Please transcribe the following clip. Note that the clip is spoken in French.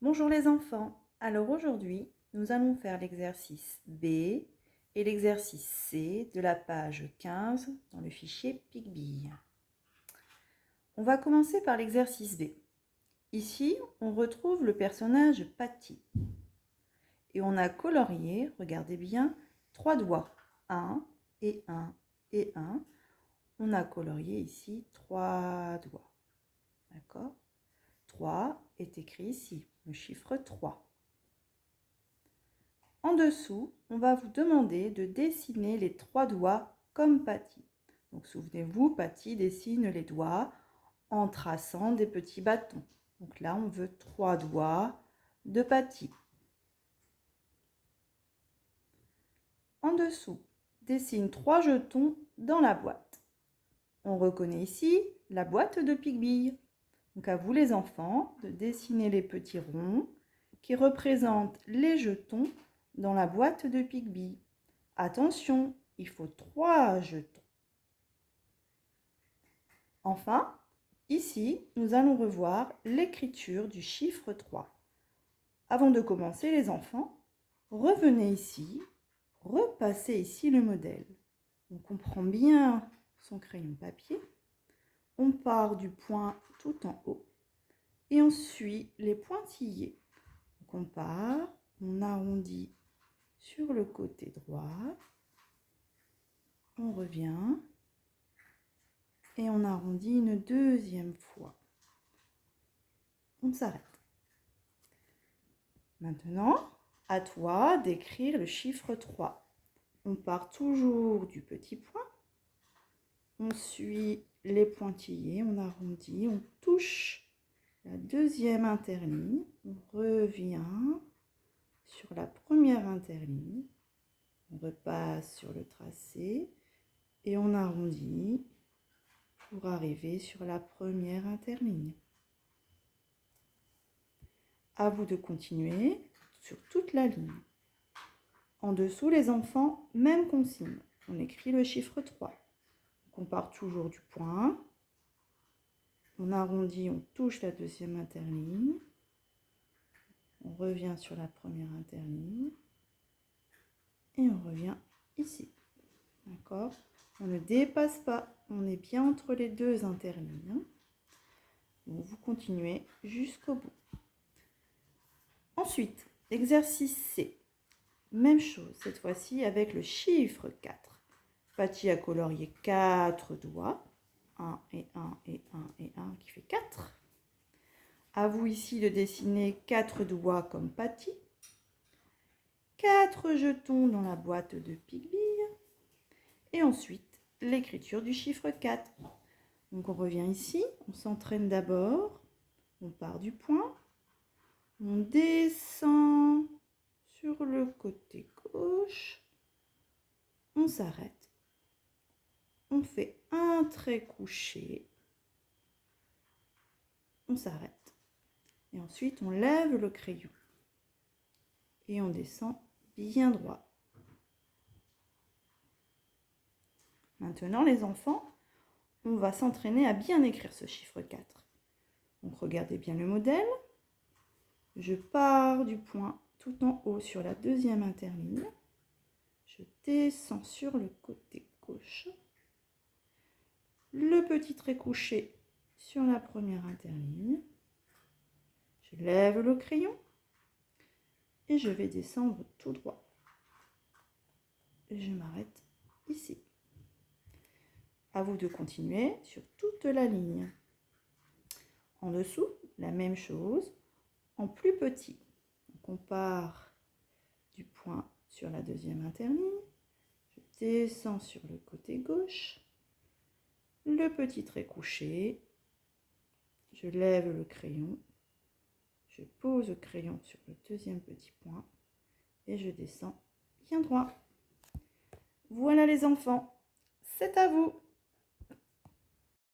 Bonjour les enfants. Alors aujourd'hui, nous allons faire l'exercice B et l'exercice C de la page 15 dans le fichier Picbille. On va commencer par l'exercice B. Ici, on retrouve le personnage Patty. Et on a colorié, regardez bien, 3 doigts. 1 et 1 et 1. On a colorié ici 3 doigts. D'accord ? 3 est écrit ici, le chiffre 3. En dessous, on va vous demander de dessiner les 3 doigts comme Patty. Donc souvenez-vous, Patty dessine les doigts en traçant des petits bâtons. Donc là, on veut 3 doigts de Patty. En dessous, dessine 3 jetons dans la boîte. On reconnaît ici la boîte de Picbille. Donc à vous les enfants de dessiner les petits ronds qui représentent les jetons dans la boîte de Picbille. Attention, il faut 3 jetons. Enfin, ici, nous allons revoir l'écriture du chiffre 3. Avant de commencer, les enfants, revenez ici, repassez ici le modèle. On comprend bien son crayon papier. On part du point tout en haut et on suit les pointillés. Donc on part, on arrondit sur le côté droit, on revient et on arrondit une deuxième fois. On s'arrête. Maintenant, à toi d'écrire le chiffre 3. On part toujours du petit point, on suit les pointillés, on arrondit, on touche la deuxième interligne, on revient sur la première interligne, on repasse sur le tracé et on arrondit pour arriver sur la première interligne. À vous de continuer sur toute la ligne. En dessous, les enfants, même consigne. On écrit le chiffre 3. Donc on part toujours du point. On arrondit, on touche la deuxième interligne. On revient sur la première interligne. Et on revient ici. D'accord ? On ne dépasse pas. On est bien entre les deux interlignes. Donc vous continuez jusqu'au bout. Ensuite, exercice C. Même chose, cette fois-ci avec le chiffre 4. Patty a colorié 4 doigts. 1 et 1 et 1 et 1 qui fait 4. À vous ici de dessiner 4 doigts comme Patty. 4 jetons dans la boîte de Picbille. Et ensuite, l'écriture du chiffre 4. Donc on revient ici, on s'entraîne d'abord. On part du point. On descend sur le côté gauche. On s'arrête. On fait un trait couché. On s'arrête. Et ensuite, on lève le crayon. Et on descend bien droit. Maintenant, les enfants, on va s'entraîner à bien écrire ce chiffre 4. Donc, regardez bien le modèle. Je pars du point tout en haut sur la deuxième interligne. Je descends sur le côté gauche. Le petit trait couché sur la première interligne. Je lève le crayon et je vais descendre tout droit. Et je m'arrête ici. À vous de continuer sur toute la ligne. En dessous, la même chose, en plus petit. Donc on part du point sur la deuxième interligne. Je descends sur le côté gauche. Le petit trait couché. Je lève le crayon. Je pose le crayon sur le deuxième petit point. Et je descends bien droit. Voilà les enfants, c'est à vous.